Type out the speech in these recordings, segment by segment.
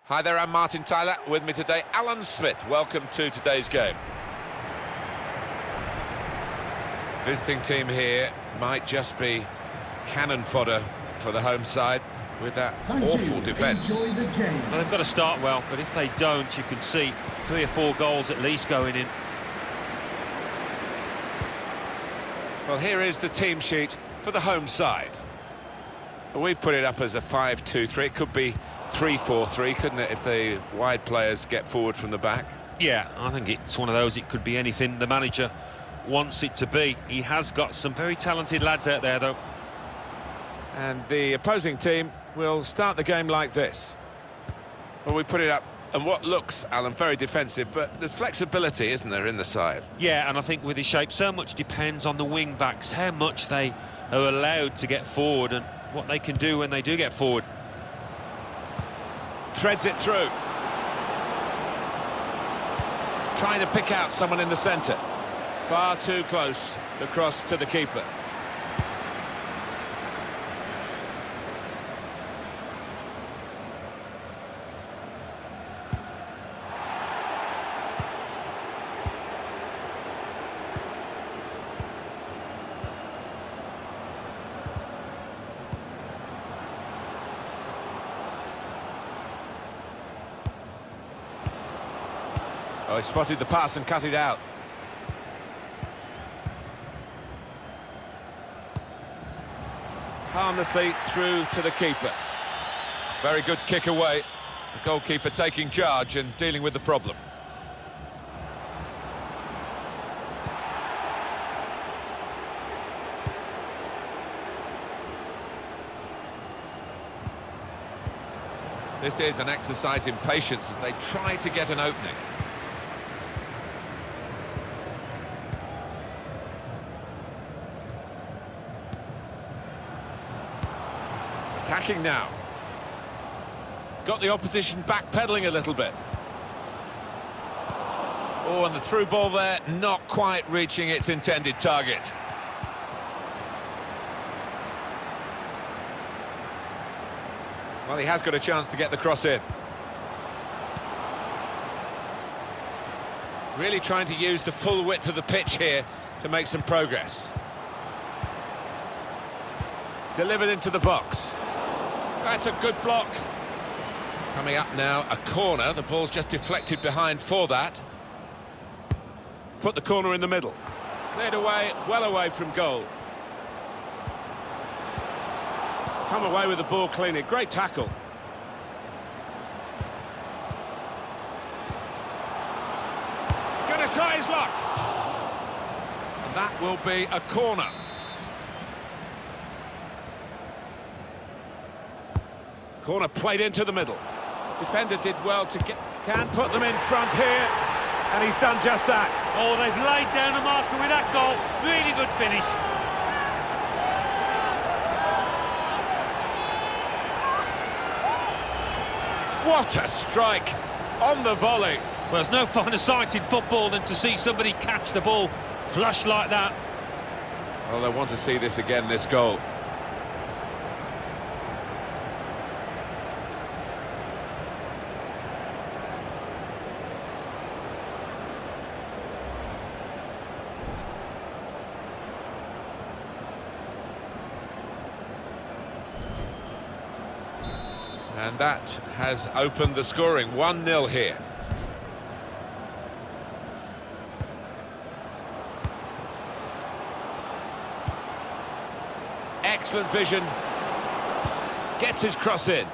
Hi there, I'm Martin Tyler. With me today, Alan Smith. Welcome to today's game. Visiting team here might just be cannon fodder for the home side with that awful defence. Well, they've got to start well, but if they don't, you can see 3 or 4 goals at least going in. Well, here is the team sheet for the home side. We put it up as a 5-2-3. It could be 3-4-3, couldn't it, if the wide players get forward from the back? Yeah, I think it's one of those. It could be anything the manager wants it to be. He has got some very talented lads out there, though. And the opposing team will start the game like this. Well, we put it up, and what looks, Alan, very defensive, but there's flexibility, isn't there, in the side? Yeah, and I think with his shape, so much depends on the wing-backs, how much they are allowed to get forward and what they can do when they do get forward. Threads it through. Trying to pick out someone in the centre. Far too close, the cross to the keeper. Oh, he spotted the pass and cut it out. Harmlessly through to the keeper. Very good kick away. The goalkeeper taking charge and dealing with the problem. This is an exercise in patience as they try to get an opening. Attacking now. Got the opposition backpedaling a little bit. Oh, and the through ball there, not quite reaching its intended target. Well, he has got a chance to get the cross in. Really trying to use the full width of the pitch here to make some progress. Delivered into the box. That's a good block. Coming up now, a corner. The ball's just deflected behind for that. Put the corner in the middle. Cleared away, well away from goal. Come away with the ball cleanly. Great tackle. Gonna try his luck. And that will be a corner. Corner played into the middle. Defender did well to get... Can put them in front here. And he's done just that. Oh, they've laid down a marker with that goal. Really good finish. What a strike on the volley. Well, there's no finer sight in football than to see somebody catch the ball flush like that. Well, they want to see this again, this goal. And that has opened the scoring. 1-0 here. Excellent vision. Gets his cross in.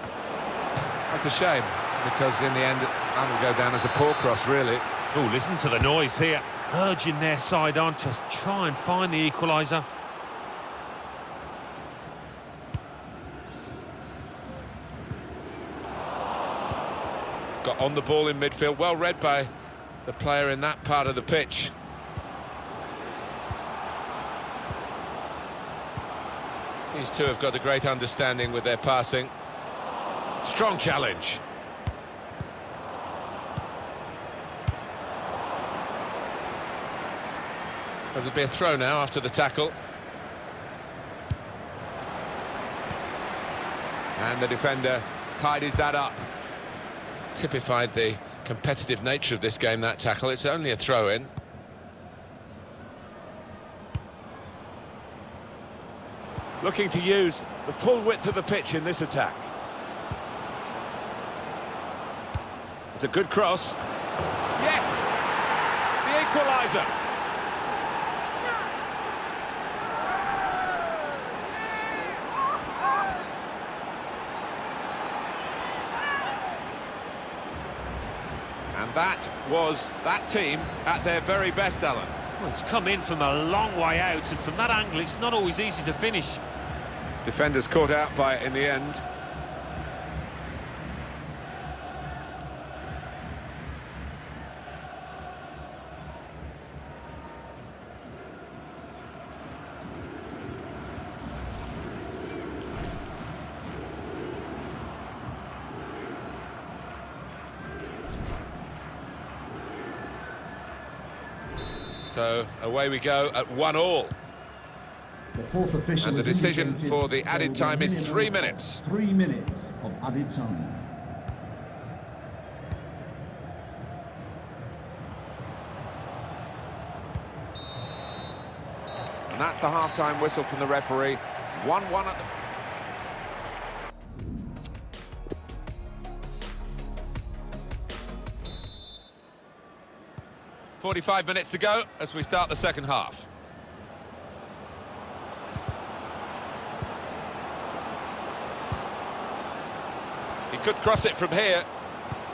That's a shame, because in the end, that will go down as a poor cross, really. Oh, listen to the noise here. Urging their side on to try and find the equaliser. Got on the ball in midfield, well read by the player in that part of the pitch. These two have got a great understanding with their passing. Strong challenge. There'll be a throw now after the tackle. And the defender tidies that up. typified the competitive nature of this game, that tackle. It's only a throw-in. Looking to use the full width of the pitch in this attack. It's a good cross. Yes! The equaliser. And that was that team at their very best, Alan. Well, it's come in from a long way out, and from that angle it's not always easy to finish. Defenders caught out by it in the end. So away we go at 1-1. The fourth official And the has decision indicated for the there added will be time a is minimum 3 of minutes. 3 minutes of added time. And that's the half-time whistle from the referee. 1-1 at the... 45 minutes to go as we start the second half. He could cross it from here.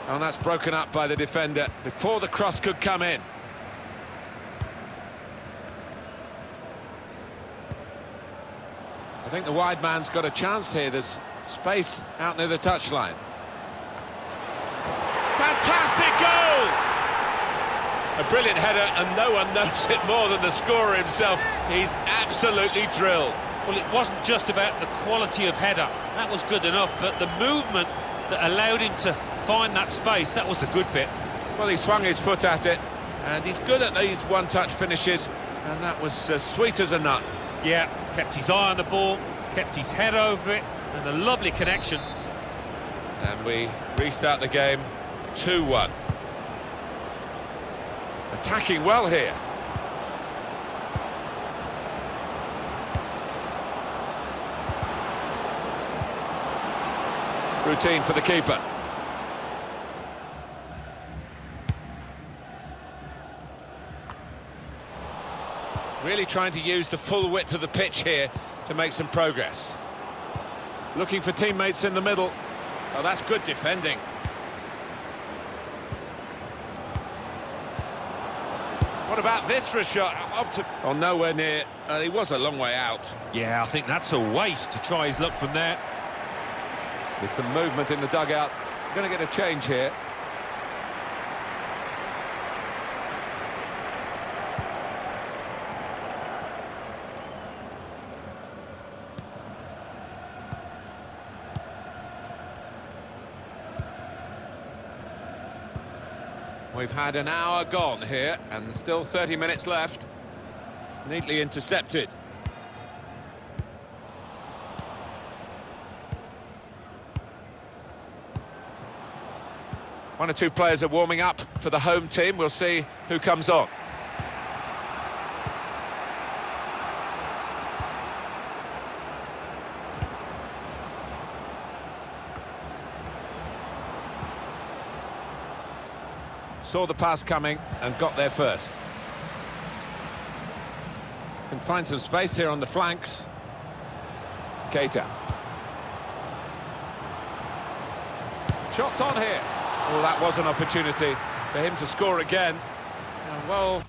And that's broken up by the defender before the cross could come in. I think the wide man's got a chance here. There's space out near the touchline. Fantastic goal! A brilliant header, and no one knows it more than the scorer himself. He's absolutely thrilled. Well, it wasn't just about the quality of header. That was good enough, but the movement that allowed him to find that space, that was the good bit. Well, he swung his foot at it, and he's good at these one-touch finishes, and that was as sweet as a nut. Yeah, kept his eye on the ball, kept his head over it, and a lovely connection. And we restart the game 2-1. Attacking well here. Routine for the keeper. Really trying to use the full width of the pitch here to make some progress. Looking for teammates in the middle. Oh, that's good defending. What about this for a shot? Up to... Oh, nowhere near. He was a long way out. Yeah, I think that's a waste to try his luck from there. There's some movement in the dugout. Going to get a change here. We've had an hour gone here, and still 30 minutes left. Neatly intercepted. One or two players are warming up for the home team. We'll see who comes on. Saw the pass coming and got there first. Can find some space here on the flanks. Keita. Shots on here. Well, that was an opportunity for him to score again. Well...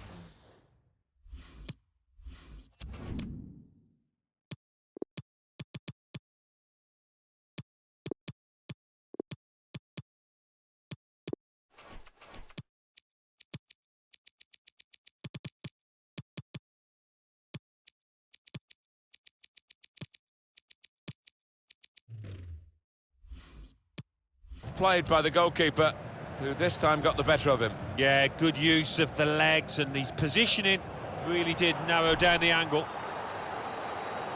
played by the goalkeeper, who this time got the better of him. Yeah, good use of the legs, and his positioning really did narrow down the angle.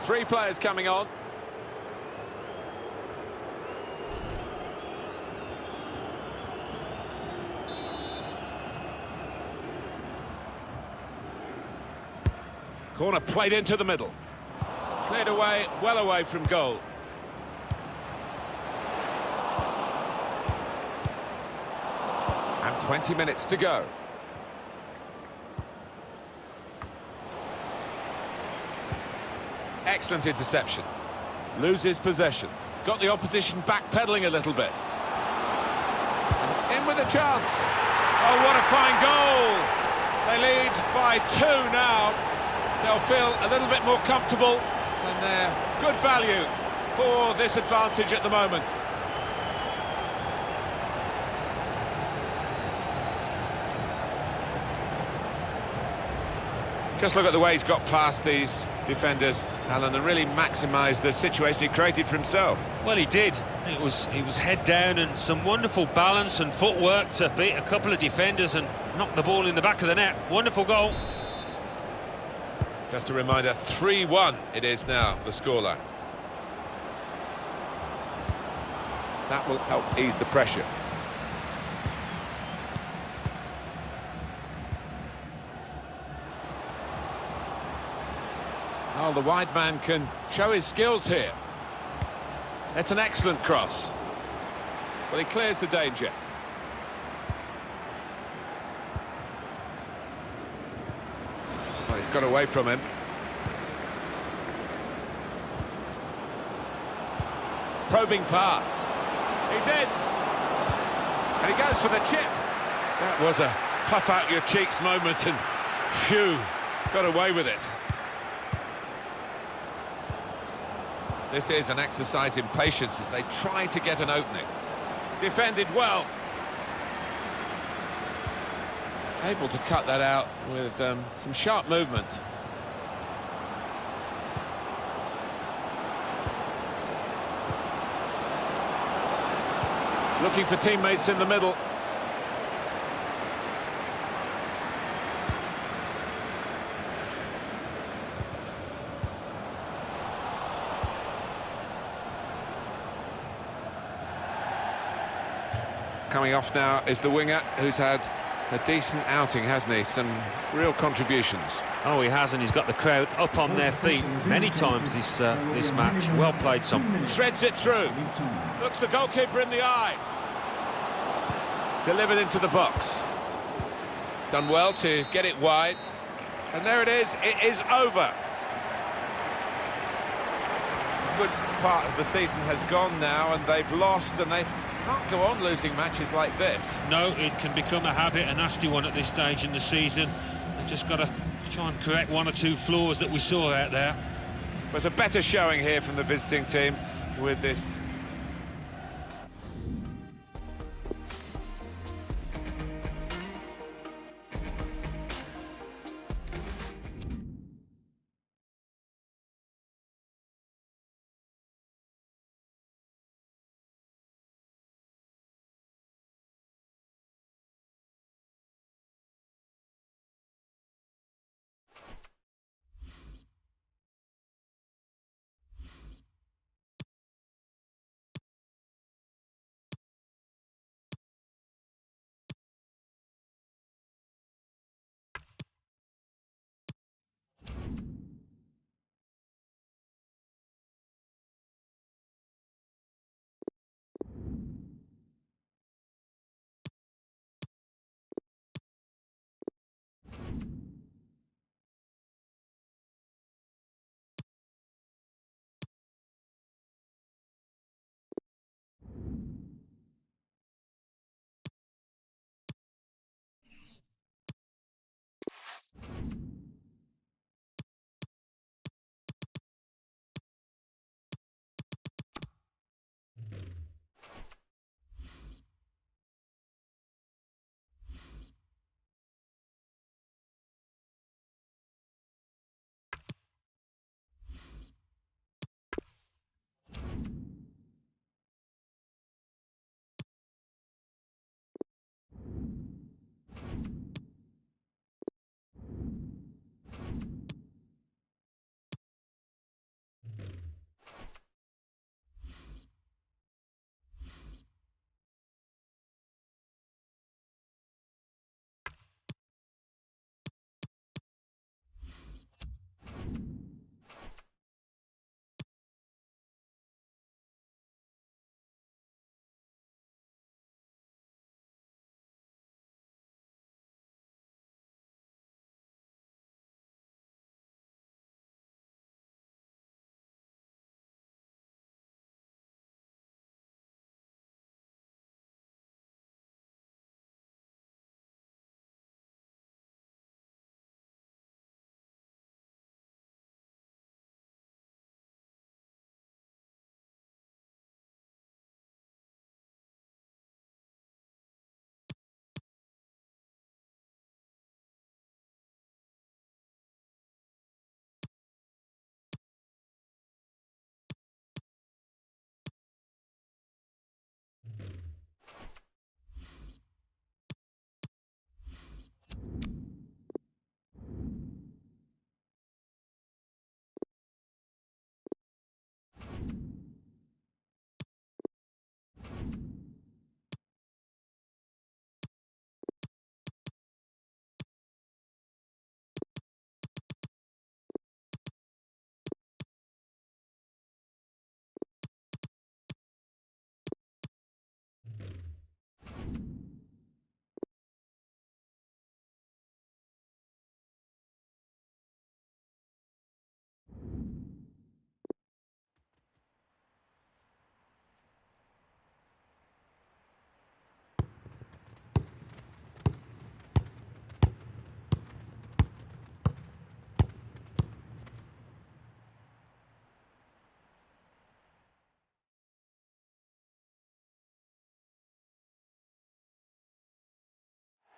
3 players coming on. Corner played into the middle. Cleared away, well away from goal. And 20 minutes to go. Excellent interception. Loses possession. Got the opposition backpedaling a little bit. In with a chance. Oh, what a fine goal. They lead by 2 now. They'll feel a little bit more comfortable, and they're good value for this advantage at the moment. Just look at the way he's got past these defenders, Alan, and really maximised the situation he created for himself. Well, he did. It was head down and some wonderful balance and footwork to beat a couple of defenders and knock the ball in the back of the net. Wonderful goal. Just a reminder, 3-1 it is now, the scoreline. That will help ease the pressure. Oh, the wide man can show his skills here. It's an excellent cross. Well, he clears the danger. Well, he's got away from him. Probing pass. He's in. And he goes for the chip. That was a puff out your cheeks moment, and phew, got away with it. This is an exercise in patience as they try to get an opening. Defended well. Able to cut that out with some sharp movement. Looking for teammates in the middle. Coming off now is the winger, who's had a decent outing, hasn't he? Some real contributions. Oh, he has, and he's got the crowd up on their feet many times this match. Well played, Son. Threads it through. Looks the goalkeeper in the eye. Delivered into the box. Done well to get it wide. And there it is over. A good part of the season has gone now, and they've lost, and they can't go on losing matches like this. No, it can become a habit, a nasty one at this stage in the season. They've just got to try and correct one or two flaws that we saw out there. There's a better showing here from the visiting team with this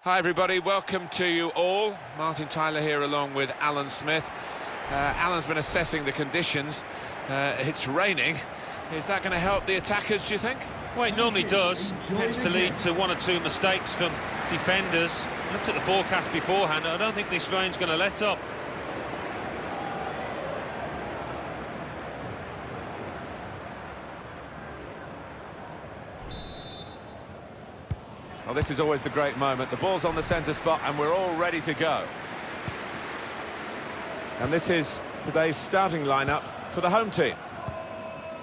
Hi everybody, welcome to you all. Martin Tyler here along with Alan Smith. Alan's been assessing the conditions. It's raining. Is that going to help the attackers, do you think? Well, it normally does. Tends to lead to one or two mistakes from defenders. Looked at the forecast beforehand. I don't think this rain's going to let up. Well, this is always the great moment. The ball's on the centre spot and we're all ready to go. And this is today's starting lineup for the home team.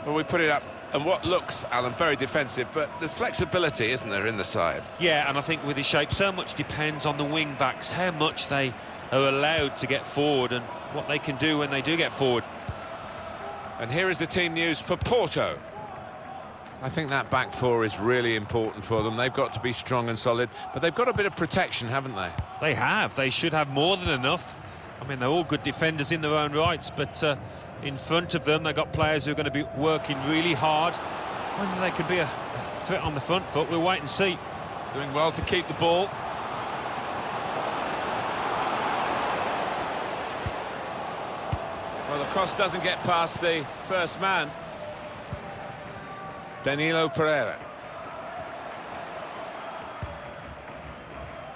Well, we put it up, and what looks, Alan, very defensive, but there's flexibility, isn't there, in the side? Yeah, and I think with his shape, so much depends on the wing-backs, how much they are allowed to get forward and what they can do when they do get forward. And here is the team news for Porto. I think that back four is really important for them. They've got to be strong and solid, but they've got a bit of protection, haven't they? They have. They should have more than enough. I mean, they're all good defenders in their own rights, but in front of them, they've got players who are going to be working really hard. Whether they can be a threat on the front foot, we'll wait and see. Doing well to keep the ball. Well, the cross doesn't get past the first man. Danilo Pereira.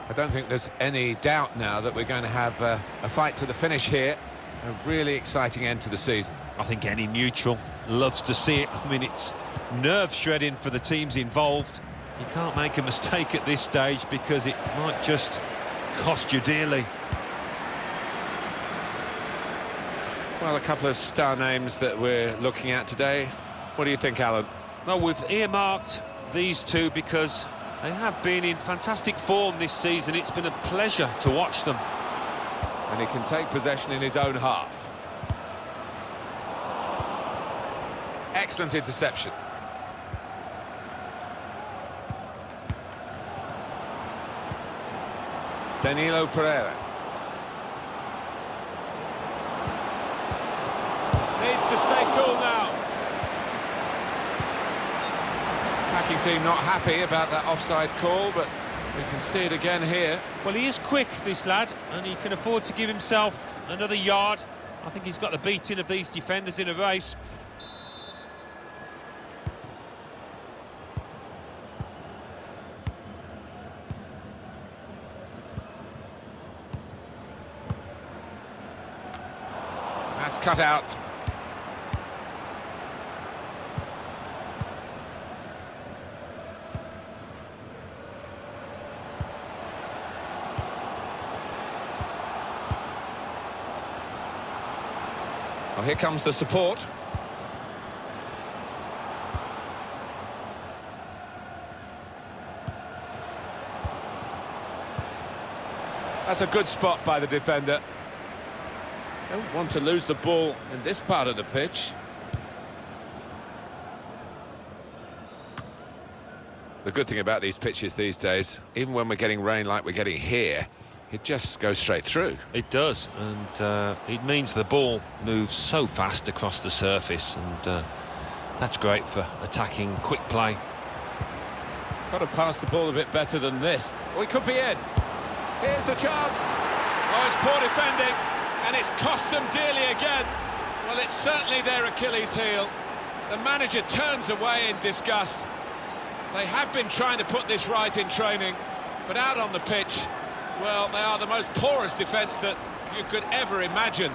I don't think there's any doubt now that we're going to have a fight to the finish here. A really exciting end to the season. I think any neutral loves to see it. I mean, it's nerve-shredding for the teams involved. You can't make a mistake at this stage because it might just cost you dearly. Well, a couple of star names that we're looking at today. What do you think, Alan? Well, we've earmarked these two because they have been in fantastic form this season. It's been a pleasure to watch them. And he can take possession in his own half. Excellent interception. Danilo Pereira. Needs to stay cool now. Attacking team not happy about that offside call, but we can see it again here. Well, he is quick, this lad, and he can afford to give himself another yard. I think he's got the beating of these defenders in a race. That's cut out. Well, here comes the support. That's a good spot by the defender. Don't want to lose the ball in this part of the pitch. The good thing about these pitches these days, even when we're getting rain like we're getting here, it just goes straight through. It does, and it means the ball moves so fast across the surface, and that's great for attacking quick play. Got to pass the ball a bit better than this. Oh, he could be in. Here's the chance. Oh, it's poor defending, and it's cost them dearly again. Well, it's certainly their Achilles heel. The manager turns away in disgust. They have been trying to put this right in training, but out on the pitch, well, they are the most porous defence that you could ever imagine.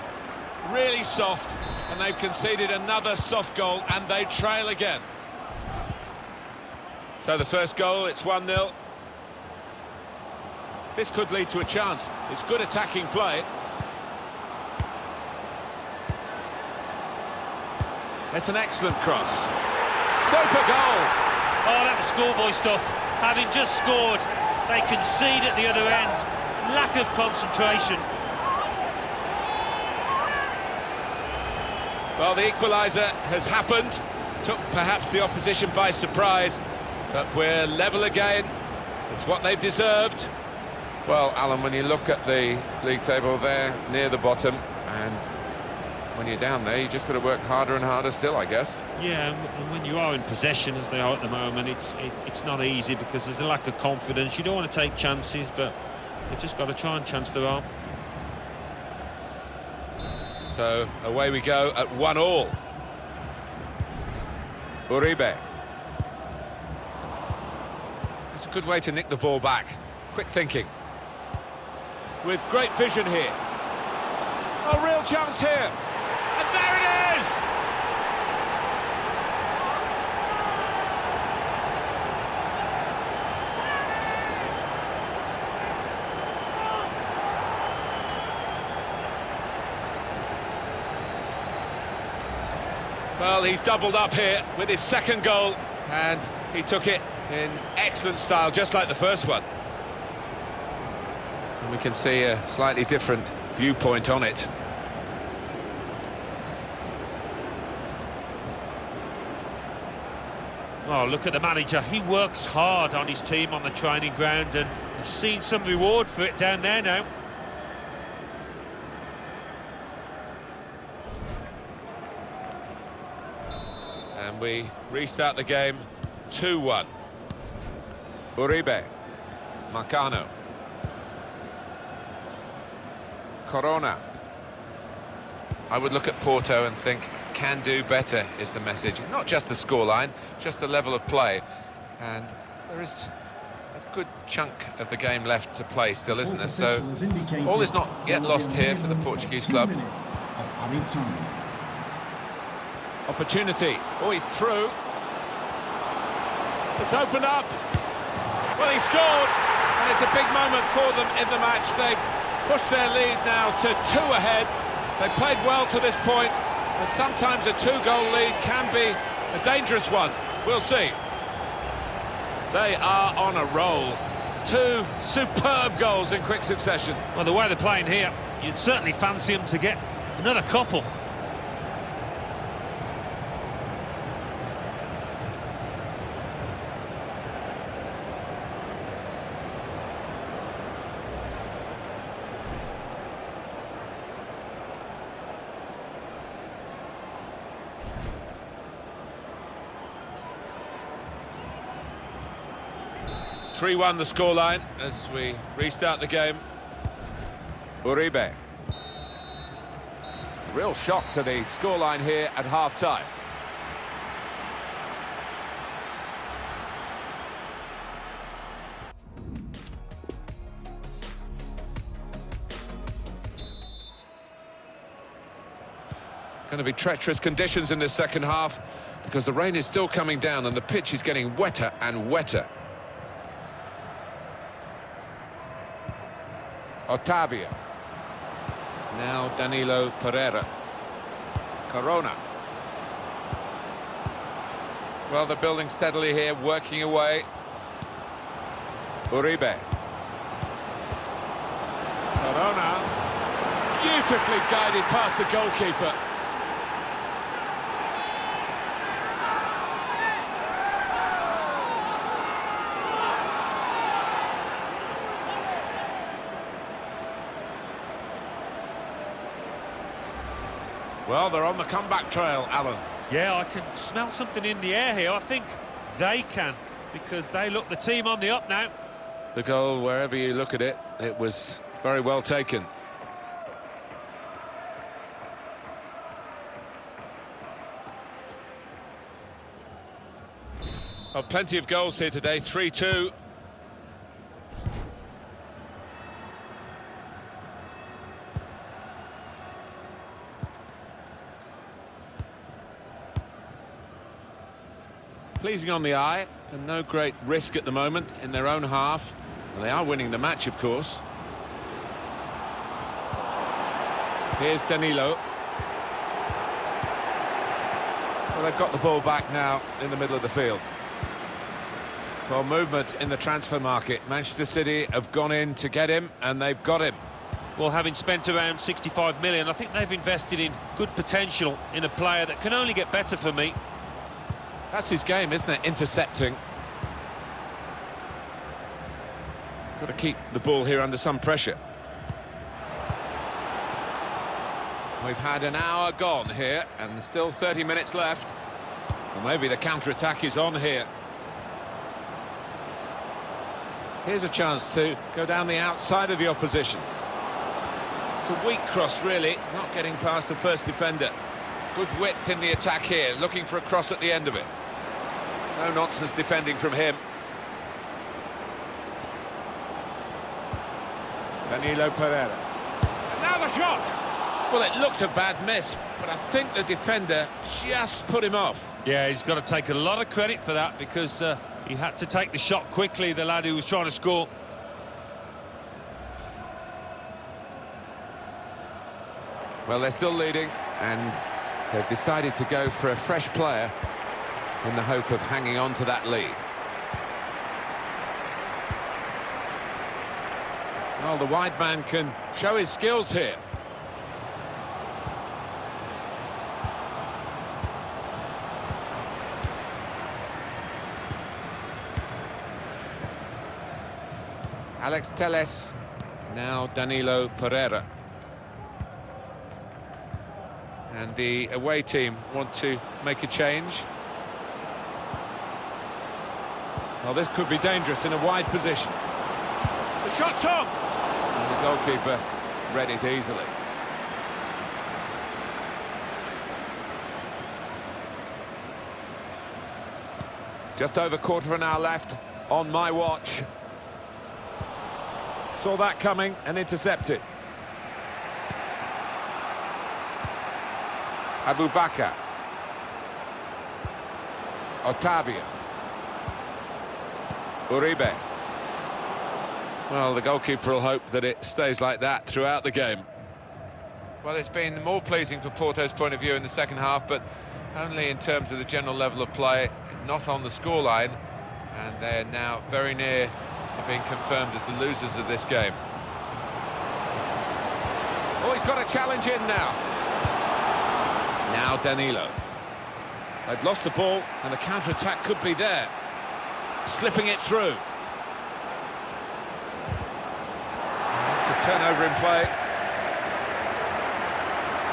Really soft, and they've conceded another soft goal, and they trail again. So the first goal, it's 1-0. This could lead to a chance. It's good attacking play. It's an excellent cross. Super goal! Oh, that was schoolboy stuff. Having just scored, they concede at the other end. Lack of concentration. Well, the equaliser has happened. Took perhaps the opposition by surprise, but we're level again. It's what they've deserved. Well, Alan, when you look at the league table there, near the bottom, and when you're down there, you just got to work harder and harder still, I guess. Yeah, and when you are in possession, as they are at the moment, it's not easy because there's a lack of confidence. You don't want to take chances, but they've just got to try and chance their arm. So away we go at 1-1. Uribe. It's a good way to nick the ball back. Quick thinking. With great vision here. A real chance here. And there it is! Well, he's doubled up here with his second goal, and he took it in excellent style, just like the first one. And we can see a slightly different viewpoint on it. Oh, look at the manager. He works hard on his team on the training ground, and he's seen some reward for it down there now. And we restart the game 2-1. Uribe. Marcano. Corona. I would look at Porto and think, can do better is the message. Not just the scoreline, just the level of play. And there is a good chunk of the game left to play still, isn't there? So all is not yet lost here for the Portuguese club. Opportunity. Oh, he's through. It's opened up. Well, he scored, and it's a big moment for them in the match. They've pushed their lead now to 2 ahead. They played well to this point, but sometimes a 2-goal lead can be a dangerous one. We'll see. They are on a roll. 2 superb goals in quick succession. Well, the way they're playing here, you'd certainly fancy them to get another couple. Three-1 the scoreline as we restart the game. Uribe. Real shock to the scoreline here at half-time. Going to be treacherous conditions in this second half because the rain is still coming down and the pitch is getting wetter and wetter. Otavio. Now Danilo Pereira. Corona. Well, they're building steadily here, working away. Uribe. Corona. Beautifully guided past the goalkeeper. Well, they're on the comeback trail, Alan. Yeah, I can smell something in the air here. I think they can, because they look the team on the up now. The goal, wherever you look at it, it was very well taken. Oh, plenty of goals here today, 3-2. Pleasing on the eye, and no great risk at the moment in their own half. And they are winning the match, of course. Here's Danilo. Well, they've got the ball back now in the middle of the field. Well, movement in the transfer market. Manchester City have gone in to get him, and they've got him. Well, having spent around 65 million, I think they've invested in good potential in a player that can only get better for me. That's his game, isn't it? Intercepting. Got to keep the ball here under some pressure. We've had an hour gone here, and there's still 30 minutes left. Well, maybe the counter-attack is on here. Here's a chance to go down the outside of the opposition. It's a weak cross, really, not getting past the first defender. Good width in the attack here, looking for a cross at the end of it. No nonsense defending from him. Danilo Pereira. And now the shot! Well, it looked a bad miss, but I think the defender just put him off. Yeah, he's got to take a lot of credit for that, because he had to take the shot quickly, the lad who was trying to score. Well, they're still leading, and they've decided to go for a fresh player in the hope of hanging on to that lead. Well, the wide man can show his skills here. Alex Telles, now Danilo Pereira. And the away team want to make a change. Well, this could be dangerous in a wide position. The shot's on! And the goalkeeper read it easily. Just over quarter of an hour left on my watch. Saw that coming and intercepted. Abu Bakr. Otavio. Uribe. Well, the goalkeeper will hope that it stays like that throughout the game. Well, it's been more pleasing for Porto's point of view in the second half, but only in terms of the general level of play, not on the scoreline, and they're now very near to being confirmed as the losers of this game. Oh, he's got a challenge in now. Now Danilo. They've lost the ball, and the counter-attack could be there. Slipping it through. It's a turnover in play.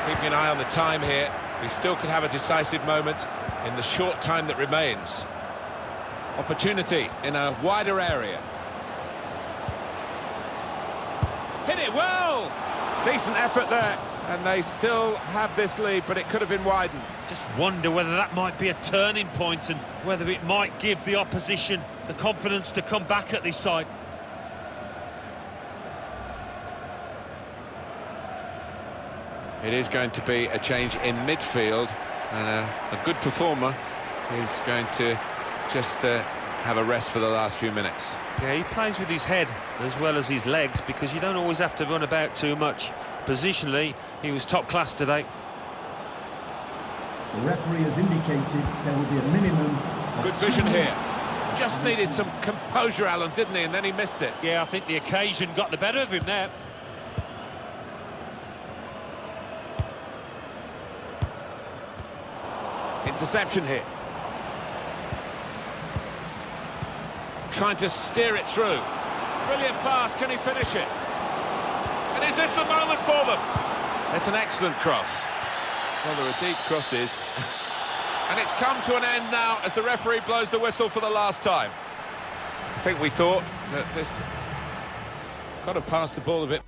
Keeping an eye on the time here. We still could have a decisive moment in the short time that remains. Opportunity in a wider area. Hit it well! Decent effort there, and they still have this lead, but it could have been widened. Just wonder whether that might be a turning point, and whether it might give the opposition the confidence to come back at this side. It is going to be a change in midfield, and a good performer is going to just have a rest for the last few minutes. Yeah, he plays with his head as well as his legs, because you don't always have to run about too much. Positionally, he was top class today. The referee has indicated there will be a minimum of Good 2 vision here. minutes. Just needed some composure, Alan, didn't he? And then he missed it. Yeah, I think the occasion got the better of him there. Interception here. Trying to steer it through. Brilliant pass, can he finish it? And is this the moment for them? It's an excellent cross. Well, there are deep crosses. And it's come to an end now as the referee blows the whistle for the last time. I think we thought that this got to pass the ball a bit